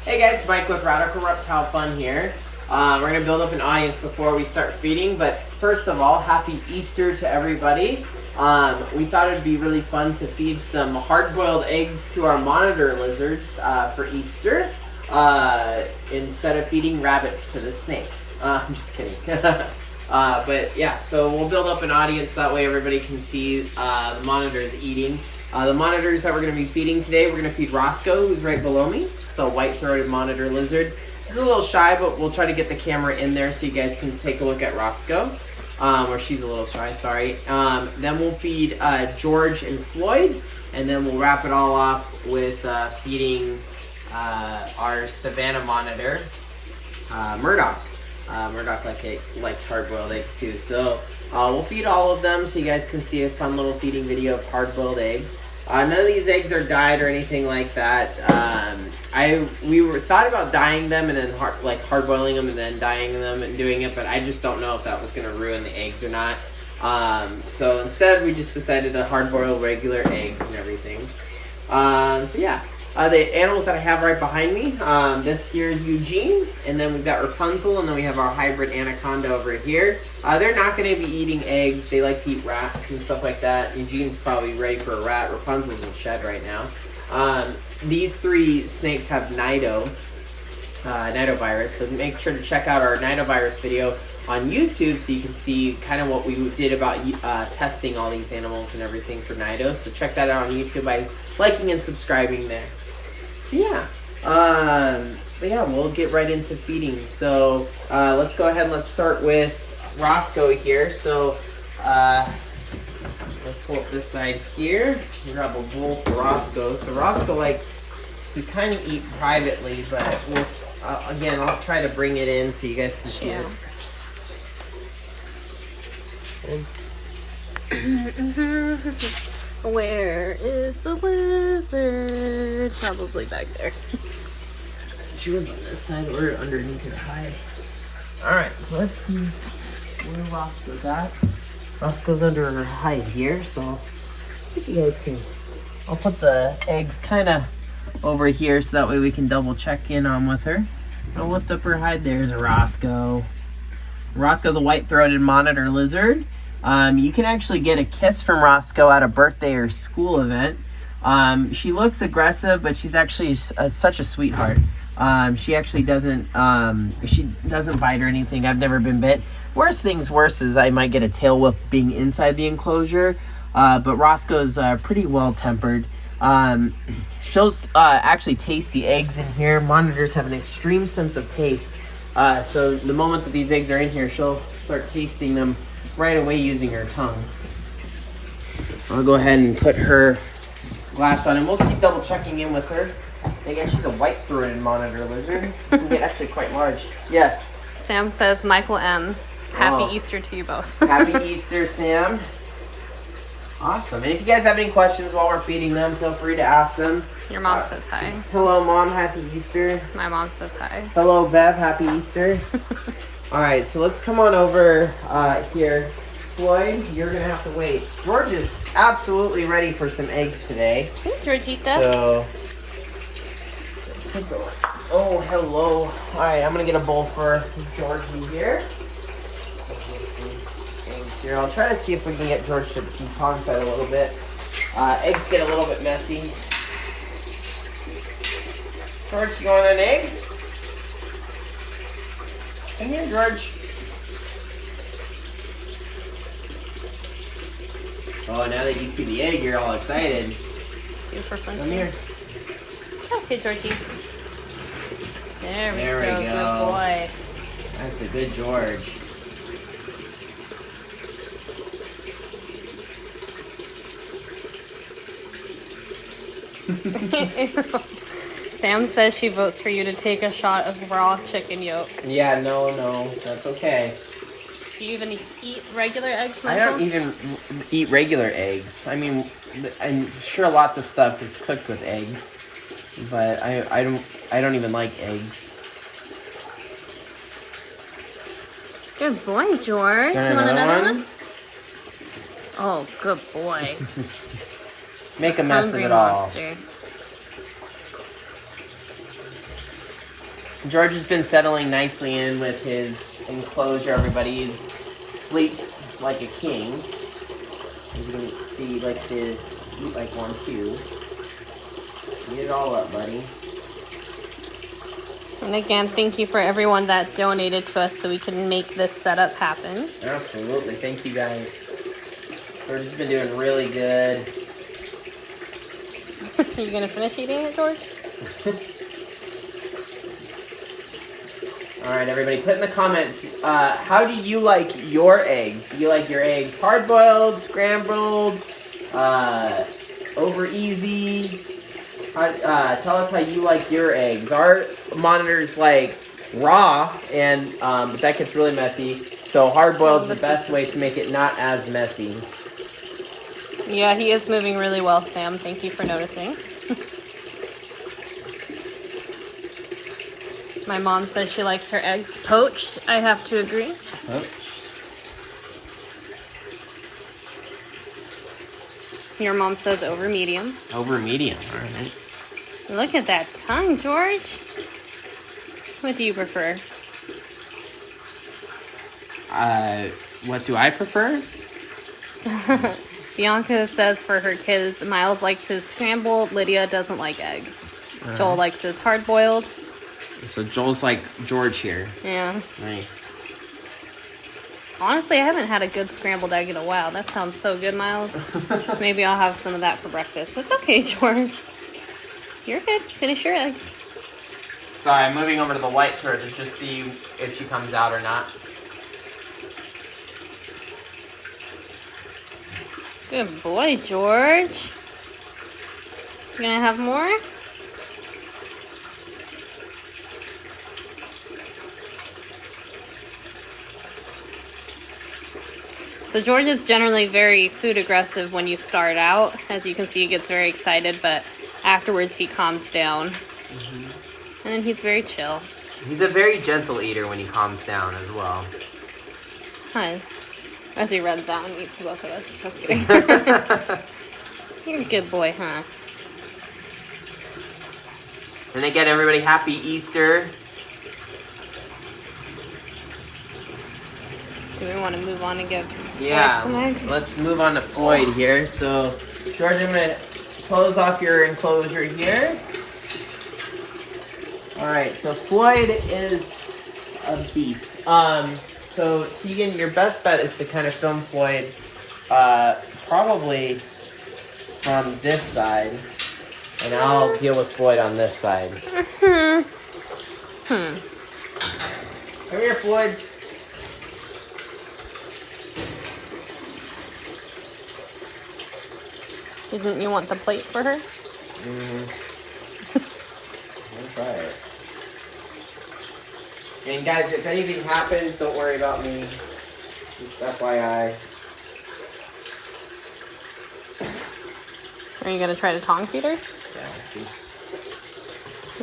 Hey guys, Mike with Radical Reptile Fun here. We're going to build up an audience before we start feeding, but first of all, happy Easter to everybody. We thought it would be really fun to feed some hard-boiled eggs to our monitor lizards for Easter instead of feeding rabbits to the snakes. I'm just kidding. But yeah, so we'll build up an audience, that way everybody can see the monitors eating. The monitors that we're going to be feeding today, we're going to feed Roscoe, who's right below me. So white-throated monitor lizard. He's a little shy, but we'll try to get the camera in there so you guys can take a look at Roscoe. Or she's a little shy, sorry. Then we'll feed George and Floyd, and then we'll wrap it all off with feeding our Savannah monitor, Murdoch. Murdoch likes hard-boiled eggs too. So we'll feed all of them so you guys can see a fun little feeding video of hard-boiled eggs. None of these eggs are dyed or anything like that. We thought about dyeing them and then hard-boiling them and then dyeing them and doing it, but I just don't know if that was going to ruin the eggs or not. So instead, we just decided to hard-boil regular eggs and everything. So yeah. The animals that I have right behind me, this here is Eugene, and then we've got Rapunzel, and then we have our hybrid anaconda over here. They're not going to be eating eggs. They like to eat rats and stuff like that. Eugene's probably ready for a rat. Rapunzel's in shed right now. These three snakes have nidovirus, so make sure to check out our nidovirus video on YouTube so you can see kind of what we did about testing all these animals and everything for nidos. So check that out on YouTube by liking and subscribing there. So yeah, but yeah, we'll get right into feeding. So let's go ahead and let's start with Roscoe here. So let's pull up this side here. Grab a bowl for Roscoe. So Roscoe likes to kind of eat privately, but we'll, again, I'll try to bring it in so you guys can see it. Where is the lizard? Probably back there. She was on this side or underneath her hide. Alright, so let's see where Roscoe's at. Roscoe's under her hide here, so see if you guys can. I'll put the eggs kind of over here so that way we can double check in on with her. I'll lift up her hide. There's a Roscoe. Roscoe's a white-throated monitor lizard. You can actually get a kiss from Roscoe at a birthday or school event. She looks aggressive, but she's actually such a sweetheart. She actually doesn't bite or anything. I've never been bit. Worse is I might get a tail whip being inside the enclosure. But Roscoe's pretty well-tempered. She'll actually taste the eggs in here. Monitors have an extreme sense of taste. So the moment that these eggs are in here, she'll start tasting them right away using her tongue. I'll go ahead and put her glass on, and we'll keep double checking in with her. Again, she's a white-throated monitor lizard. She can get actually quite large. Yes. Sam says, Michael M. Happy Easter to you both. Happy Easter, Sam. Awesome. And if you guys have any questions while we're feeding them, feel free to ask them. Your mom says hi. Hello, Mom. Happy Easter. My mom says hi. Hello, Bev. Happy Easter. All right, so let's come on over here. Floyd, you're going to have to wait. George is absolutely ready for some eggs today. Hey, Georgita. So, let's take a look. Oh, hello. All right, I'm going to get a bowl for Georgie here. Eggs here. I'll try to see if we can get George to be pond fed a little bit. Eggs get a little bit messy. George, you want an egg? Come here, George. Oh, now that you see the egg, you're all excited. Super fun. Come here. Okay, Georgie. There we go. Good boy. That's a good George. Sam says she votes for you to take a shot of raw chicken yolk. Yeah, no, that's okay. Do you even eat regular eggs, Michael? I don't even eat regular eggs. I mean, I'm sure lots of stuff is cooked with egg, but I don't even like eggs. Good boy, George. You want another one? Oh, good boy. Make a mess of it all. Monster. George has been settling nicely in with his enclosure, everybody. He sleeps like a king. As you can see, he likes to eat like one too. Eat it all up, buddy. And again, thank you for everyone that donated to us so we can make this setup happen. Absolutely. Thank you guys. George has been doing really good. Are you going to finish eating it, George? All right, everybody, put in the comments, how do you like your eggs? Do you like your eggs hard-boiled, scrambled, over easy? Tell us how you like your eggs. Our monitor's like raw, and but that gets really messy. So hard-boiled is the best way to make it not as messy. Yeah, he is moving really well, Sam. Thank you for noticing. My mom says she likes her eggs poached. I have to agree. Poached. Your mom says over medium. Over medium, all right. Look at that tongue, George. What do you prefer? What do I prefer? Bianca says for her kids, Miles likes his scrambled. Lydia doesn't like eggs. Joel likes his hard-boiled. So Joel's like George here. Yeah. Nice. Honestly, I haven't had a good scrambled egg in a while. That sounds so good, Miles. Maybe I'll have some of that for breakfast. It's okay, George. You're good. Finish your eggs. Sorry, I'm moving over to the white turd to just see if she comes out or not. Good boy, George. You gonna have more? So George is generally very food aggressive when you start out. As you can see, he gets very excited, but afterwards he calms down. Mm-hmm. And then he's very chill. He's a very gentle eater when he calms down as well. Hi. As he runs out and eats both of us. Just kidding. You're a good boy, huh? And again, everybody, happy Easter. Do we want to move on and give Floyd some eggs? Let's move on to Floyd here. So, George, I'm going to close off your enclosure here. Alright, so Floyd is a beast. So, Tegan, your best bet is to kind of film Floyd probably from this side. And I'll deal with Floyd on this side. Come here, Floyd. Didn't you want the plate for her? I'll try it. And guys, if anything happens, don't worry about me. Just FYI. Are you gonna try to tongue feed her? Yeah, let's see.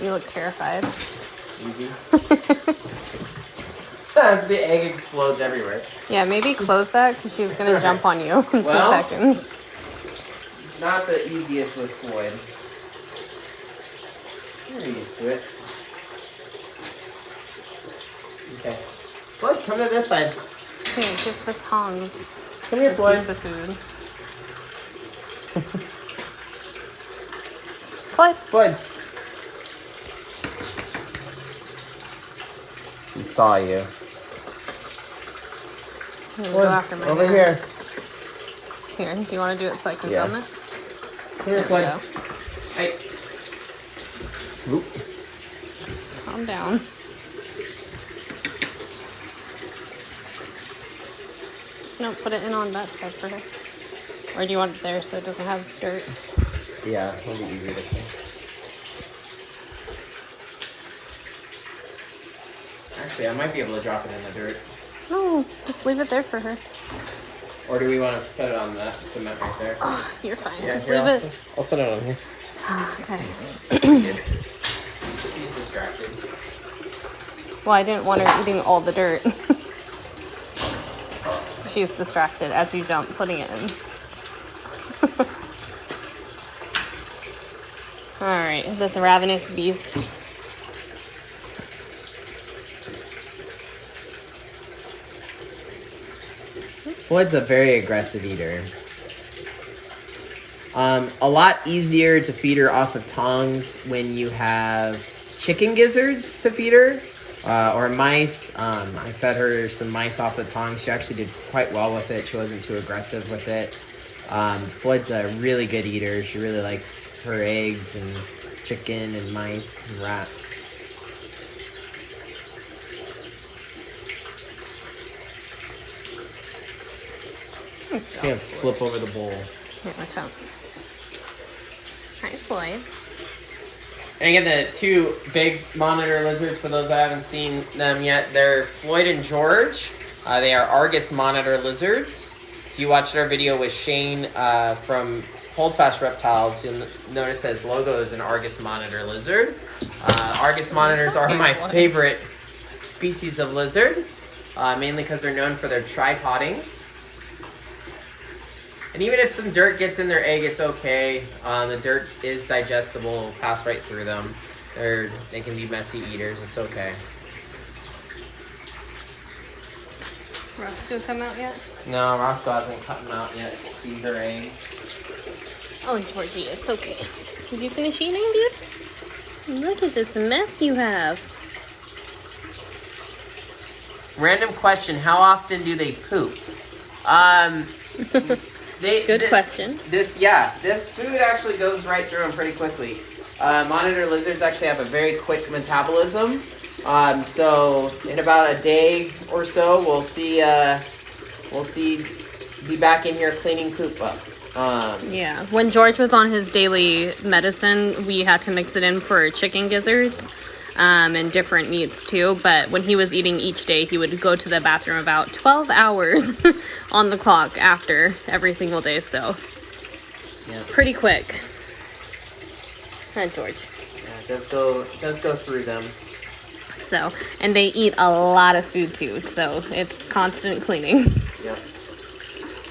You look terrified. Easy. As the egg explodes everywhere. Yeah, maybe close that because she's gonna jump on you in 2 seconds. Not the easiest with Floyd. You're used to it. Okay. Floyd, come to this side. Here, give the tongs. Come here, Floyd. Piece of food. Floyd. Floyd. He saw you. I'm gonna go after my over hand. here. Here, do you want to do it so I can Yeah. film it? Here, Floyd. Hey. Oop. Calm down. No, put it in on that side for her. Or do you want it there so it doesn't have dirt? Yeah, it'll be easier to see. Actually, I might be able to drop it in the dirt. No, just leave it there for her. Or do we want to set it on that cement right there? Oh, you're fine. Yeah, just here, leave it. I'll set it on here. Okay. She's distracted. Well, I didn't want her eating all the dirt. She's distracted as you jump, putting it in. Alright, this ravenous beast. Floyd's a very aggressive eater. A lot easier to feed her off of tongs when you have chicken gizzards to feed her, or mice. I fed her some mice off of tongs. She actually did quite well with it. She wasn't too aggressive with it. Floyd's a really good eater. She really likes her eggs and chicken and mice and rats. I'm gonna flip over the bowl. Yeah, watch out. Hi, Floyd. And again, the two big monitor lizards, for those that haven't seen them yet, they're Floyd and George. They are Argus monitor lizards. If you watched our video with Shane from Holdfast Reptiles, you'll notice his logo is an Argus monitor lizard. Argus monitors are my favorite species of lizard, mainly because they're known for their tripoding. And even if some dirt gets in their egg, it's okay. The dirt is digestible, pass right through them. They can be messy eaters, it's okay. Roscoe come out yet? No, Roscoe hasn't cut them out yet. See her eggs. Oh, Georgie, it's okay. Did you finish eating, dude? Look at this mess you have. Random question, how often do they poop? Good question. This food actually goes right through them pretty quickly. Monitor lizards actually have a very quick metabolism. So in about a day or so, we'll be back in here cleaning poop up. Yeah, when George was on his daily medicine, we had to mix it in for chicken gizzards and different meats too. But when he was eating each day, he would go to the bathroom about 12 hours on the clock after every single day. So yeah, pretty quick. Hi, George. Yeah, it does go through them. So, and they eat a lot of food too, so it's constant cleaning. Yep.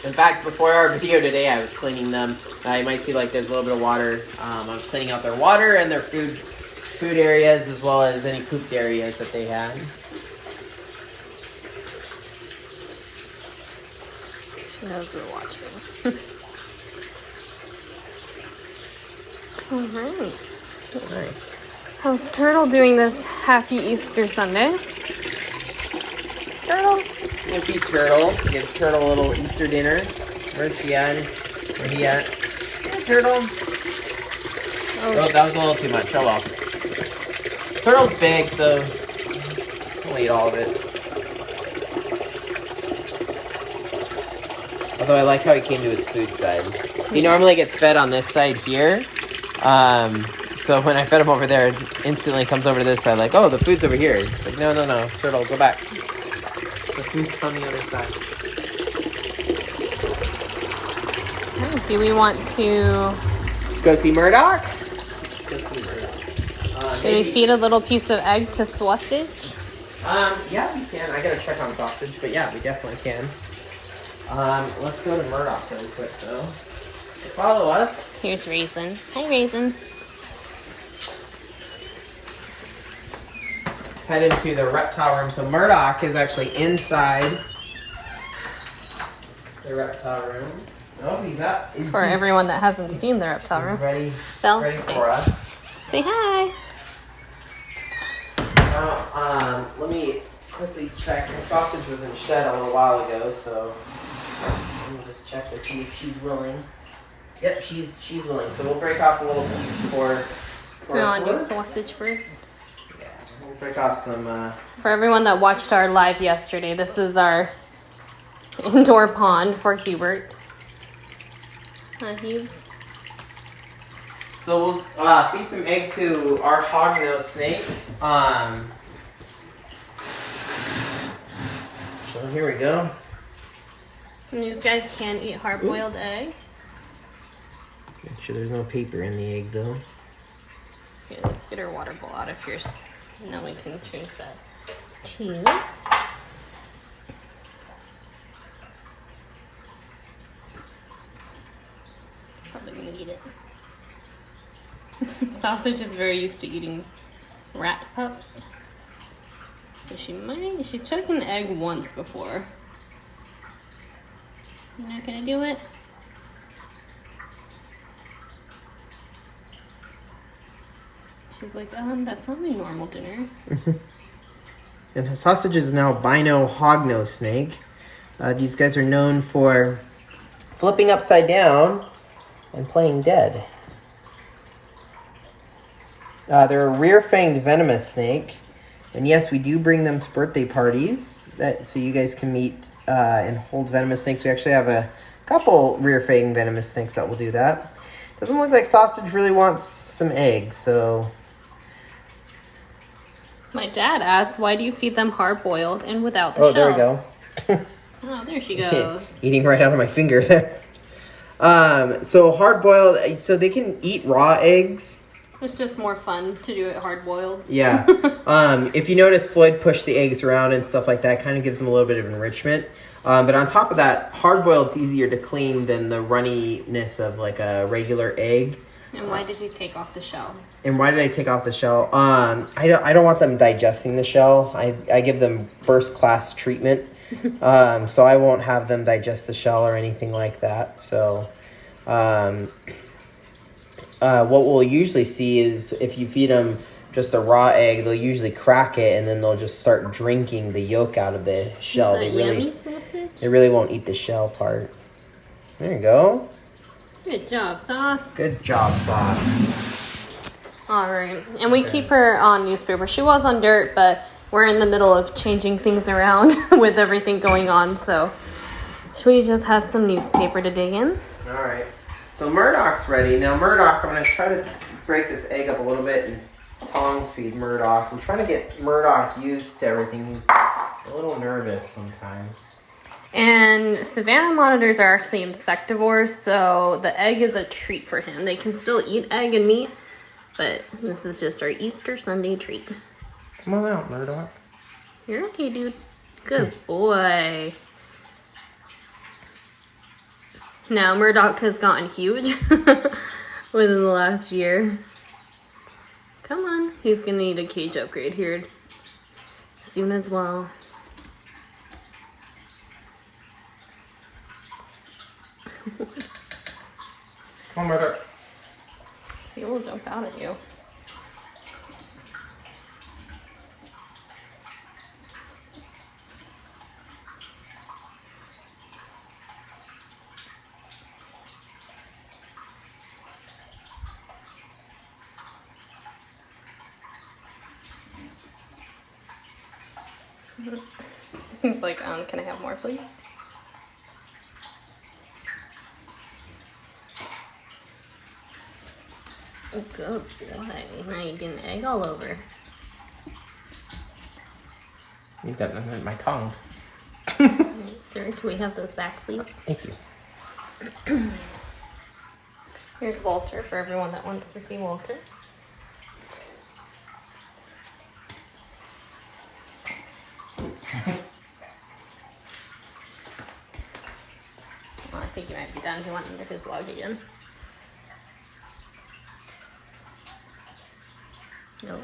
In fact, before our video today, I was cleaning them. You might see like there's a little bit of water. I was cleaning out their water and their food areas, as well as any pooped areas that they had. She knows we're watching. Alright. Nice. How's Turtle doing this happy Easter Sunday? Turtle? You can feed Turtle. Give Turtle a little Easter dinner. Where's he at? Where he at? Hey, Turtle. Oh, that was a little too much. Oh well. Turtle's big, so we'll eat all of it. Although I like how he came to his food side. He normally gets fed on this side here. So when I fed him over there, it instantly comes over to this side, like, oh, the food's over here. It's like, no, Turtle, go back. The food's on the other side. Do we want to go see Murdoch? Let's go see Murdoch. Should we feed a little piece of egg to Sausage? Yeah, we can. I gotta check on Sausage, but yeah, we definitely can. Let's go to Murdoch really quick, though. Follow us. Here's Raisin. Hi, Raisin. Head into the reptile room. So Murdoch is actually inside the reptile room. Oh, he's up. For everyone that hasn't seen the reptile room. Ready, Belle, ready stay. for us. Say hi. Let me quickly check. The Sausage was in shed a little while ago, so let me just check to see if she's willing. Yep, she's willing. So we'll break off a little piece for We want to do Sausage first. Yeah, we'll break off some. For everyone that watched our live yesterday, this is our indoor pond for Hubert. Hubes. So we'll feed some egg to our hognose snake. So here we go. And these guys can eat hard-boiled egg. Make sure there's no paper in the egg, though. Okay, let's get our water bowl out of here. And then we can change that to... Probably gonna eat it. Sausage is very used to eating rat pups. So she's taken an egg once before. You're not gonna do it? She's like, that's not my normal dinner. And the sausage is an albino hognose snake. These guys are known for flipping upside down and playing dead. They're a rear-fanged venomous snake. And yes, we do bring them to birthday parties so you guys can meet and hold venomous snakes. We actually have a couple rear-fanged venomous snakes that will do that. Doesn't look like Sausage really wants some eggs, so... My dad asked, why do you feed them hard-boiled and without the shell? Oh, there we go. Oh, there she goes. Eating right out of my finger there. So hard-boiled, so they can eat raw eggs. It's just more fun to do it hard-boiled. Yeah. If you notice, Floyd pushed the eggs around and stuff like that. Kind of gives them a little bit of enrichment. But on top of that, hard-boiled's easier to clean than the runniness of like a regular egg. And why did you take off the shell? And why did I take off the shell? I don't want them digesting the shell. I give them first-class treatment. So I won't have them digest the shell or anything like that. So... what we'll usually see is if you feed them just a raw egg, they'll usually crack it and then they'll just start drinking the yolk out of the shell. Is that yummy sausage? They really won't eat the shell part. There you go. Good job, Sauce. Good job, Sauce. All right, and we keep her on newspaper. She was on dirt, but we're in the middle of changing things around with everything going on, so she just has some newspaper to dig in. All right. So Murdoch's ready. Now Murdoch, I'm going to try to break this egg up a little bit and tongue feed Murdoch. I'm trying to get Murdoch used to everything. He's a little nervous sometimes. And Savannah monitors are actually insectivores, so the egg is a treat for him. They can still eat egg and meat, but this is just our Easter Sunday treat. Come on out, Murdoch. You're okay, dude. Good boy. Now, Murdoch has gotten huge within the last year. Come on. He's going to need a cage upgrade here soon as well. Come on, Murdoch. He will jump out at you. He's like, can I have more, please? Oh, good boy. Now you're getting egg all over. You've got my tongs. Sir, can we have those back, please? Thank you. Here's Walter for everyone that wants to see Walter. Well, I think he might be done. He went into his log again.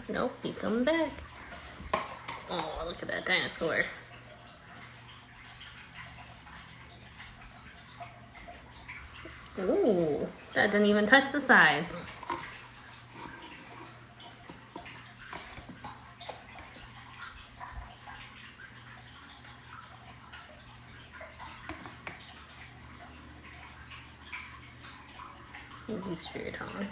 Nope, he's coming back. Oh, look at that dinosaur. Ooh, that didn't even touch the sides. He's used to your tongue.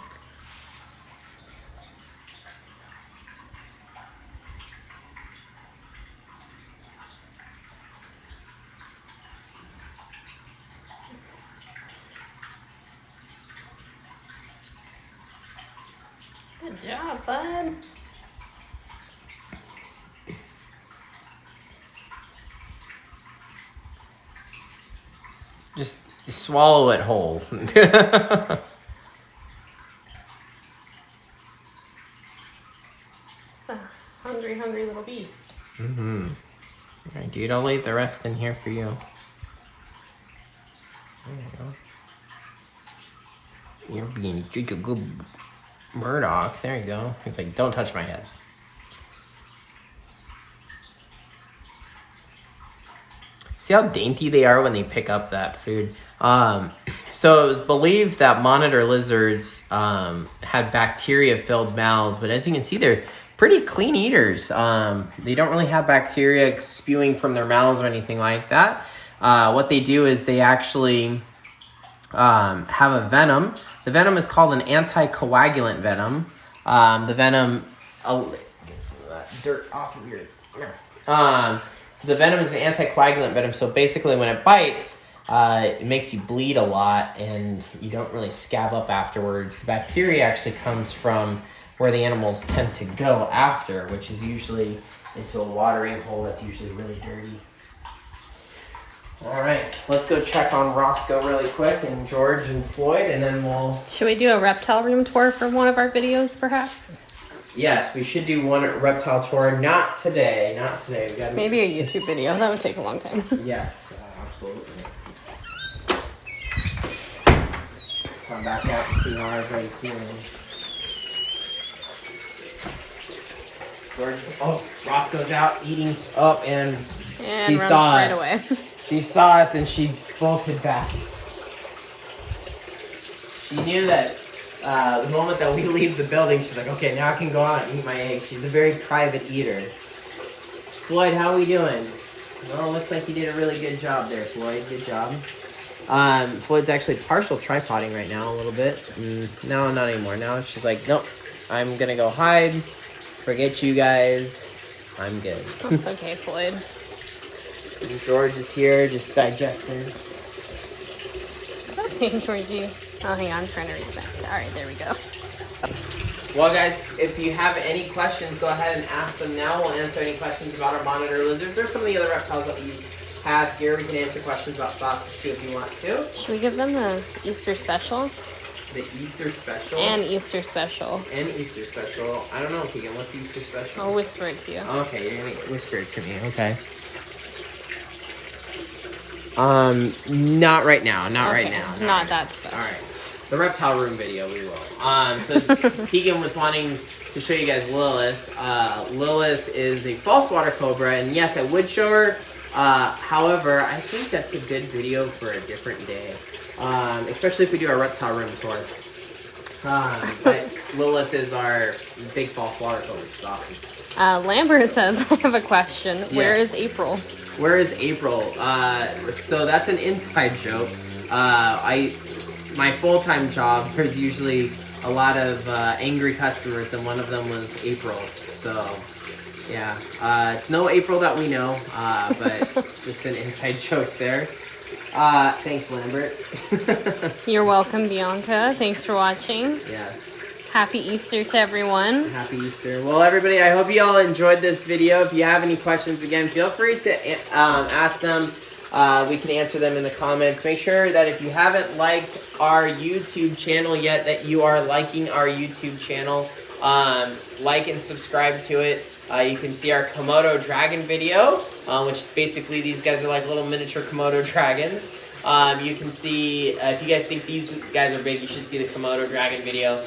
Good job, bud. Just swallow it whole. It's a hungry little beast. Mm-hmm. All right, dude, I'll leave the rest in here for you. There you go. You're being such a good Murdoch. There you go. He's like, don't touch my head. See how dainty they are when they pick up that food. So it was believed that monitor lizards had bacteria-filled mouths, but as you can see, they're pretty clean eaters. They don't really have bacteria spewing from their mouths or anything like that. What they do is they actually have a venom. The venom is called an anticoagulant venom. The venom... I'll get some of that dirt off of your... So the venom is an anticoagulant venom. So basically when it bites, it makes you bleed a lot and you don't really scab up afterwards. The bacteria actually comes from where the animals tend to go after, which is usually into a watering hole that's usually really dirty. All right, let's go check on Roscoe really quick and George and Floyd, and then we'll... Should we do a reptile room tour for one of our videos, perhaps? Yes, we should do one reptile tour. Not today. We gotta maybe a YouTube video. That would take a long time. Yes, absolutely. Come back out and see how everybody's doing. Oh, Roscoe's out eating up, and she runs saw right us. away. She saw us and she bolted back. She knew that the moment that we leave the building, she's like, okay, now I can go out and eat my egg. She's a very private eater. Floyd, how are we doing? Well, it looks like you did a really good job there, Floyd. Good job. Floyd's actually partial tripoding right now a little bit. No, not anymore. Now she's like, nope, I'm going to go hide. Forget you guys. I'm good. That's okay, Floyd. And George is here just digesting. It's okay, Georgie. Oh, hang on. I'm trying to reconnect. All right, there we go. Well, guys, if you have any questions, go ahead and ask them now. We'll answer any questions about our monitor lizards or some of the other reptiles that you have here. We can answer questions about sausage too if you want to. Should we give them the Easter special? The Easter special? And Easter special. And Easter special. I don't know, Tegan. What's the Easter special? I'll whisper it to you. Okay, you're going to whisper it to me. Okay. Not right now. Not right now. Not that special. All right. The reptile room video, we will. So Tegan was wanting to show you guys Lilith. Lilith is a false water cobra, and yes, I would show her. However, I think that's a good video for a different day, especially if we do our reptile room tour. But Lilith is our big false water cobra, which is awesome. Lambert says, I have a question. Yeah. Where is April? Where is April? So that's an inside joke. My full-time job, there's usually a lot of angry customers, and one of them was April. So, yeah. It's no April that we know, but just an inside joke there. Thanks, Lambert. You're welcome, Bianca. Thanks for watching. Yes. Happy Easter to everyone. Happy Easter. Well, everybody, I hope you all enjoyed this video. If you have any questions, again, feel free to ask them. We can answer them in the comments. Make sure that if you haven't liked our YouTube channel yet, that you are liking our YouTube channel. Like and subscribe to it. You can see our Komodo dragon video, which basically these guys are like little miniature Komodo dragons. You can see, if you guys think these guys are big, you should see the Komodo dragon video.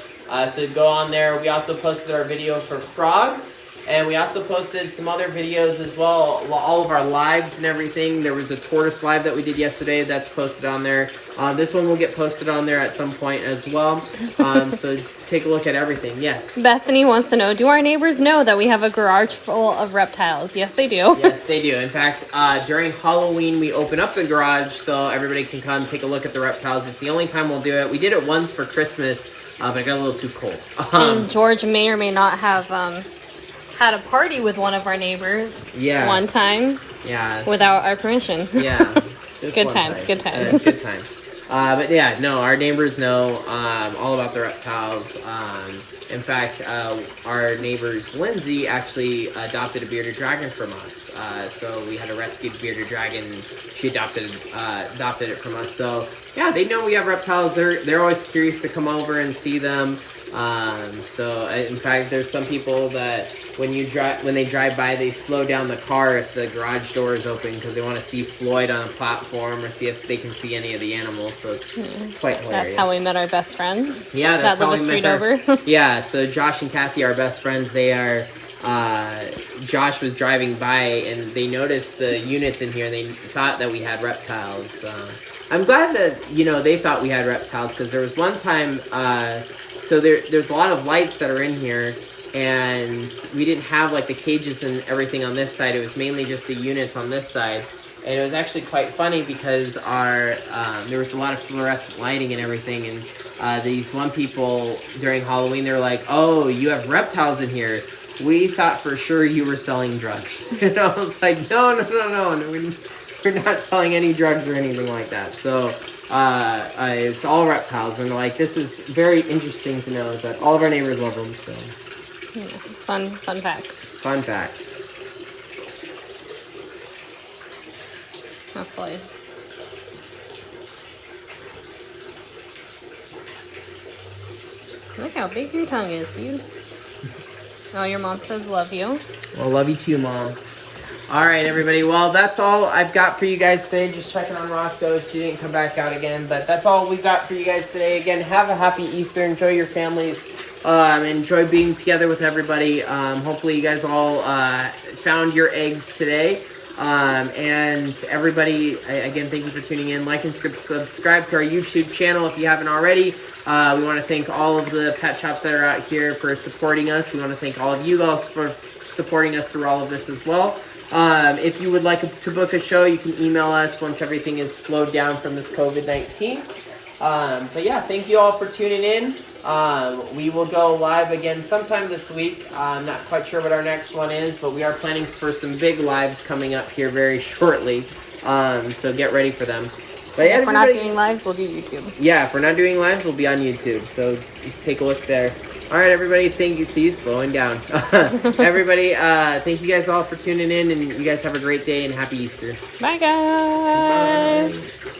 So go on there. We also posted our video for frogs. And we also posted some other videos as well, all of our lives and everything. There was a tortoise live that we did yesterday that's posted on there. This one will get posted on there at some point as well. So take a look at everything. Yes? Bethany wants to know, do our neighbors know that we have a garage full of reptiles? Yes, they do. Yes, they do. In fact, during Halloween, we open up the garage so everybody can come take a look at the reptiles. It's the only time we'll do it. We did it once for Christmas, but it got a little too cold. And George may or may not have... had a party with one of our neighbors one time without our permission. Yeah. Good times. Good times. But yeah, no, our neighbors know all about the reptiles. In fact, our neighbors, Lindsay, actually adopted a bearded dragon from us. So we had a rescued bearded dragon. She adopted it from us. So yeah, they know we have reptiles. They're always curious to come over and see them. So in fact, there's some people that when they drive by, they slow down the car if the garage door is open because they want to see Floyd on a platform or see if they can see any of the animals. So it's quite hilarious. That's how we met our best friends. Yeah, that's that how live we a street met over. Yeah, so Josh and Kathy, our best friends, they are Josh was driving by and they noticed the units in here and they thought that we had reptiles. I'm glad that, they thought we had reptiles, because there was one time, so there's a lot of lights that are in here, and we didn't have like the cages and everything on this side. It was mainly just the units on this side. And it was actually quite funny because there was a lot of fluorescent lighting and everything, and these one people during Halloween, they were like, "Oh, you have reptiles in here. We thought for sure you were selling drugs." And I was like, no, we're not selling any drugs or anything like that. So it's all reptiles, and like, this is very interesting to know that all of our neighbors love them. So yeah, fun facts. Fun facts. Hopefully. Look how big your tongue is, dude. Oh, your mom says love you. Well, love you too, Mom. All right, everybody. Well, that's all I've got for you guys today. Just checking on Roscoe. She didn't come back out again, but that's all we got for you guys today. Again, have a happy Easter. Enjoy your families. Enjoy being together with everybody. Hopefully, you guys all found your eggs today. And everybody, again, thank you for tuning in. Like and subscribe to our YouTube channel if you haven't already. We want to thank all of the pet shops that are out here for supporting us. We want to thank all of you guys for supporting us through all of this as well. If you would like to book a show, you can email us once everything is slowed down from this COVID-19. But yeah, thank you all for tuning in. We will go live again sometime this week. I'm not quite sure what our next one is, but we are planning for some big lives coming up here very shortly. So get ready for them. But yeah, if we're not doing lives, we'll do YouTube. Yeah, if we're not doing lives, we'll be on YouTube. So take a look there. All right, everybody. Thank you. See you slowing down. Everybody, thank you guys all for tuning in, and you guys have a great day and happy Easter. Bye, guys. Bye.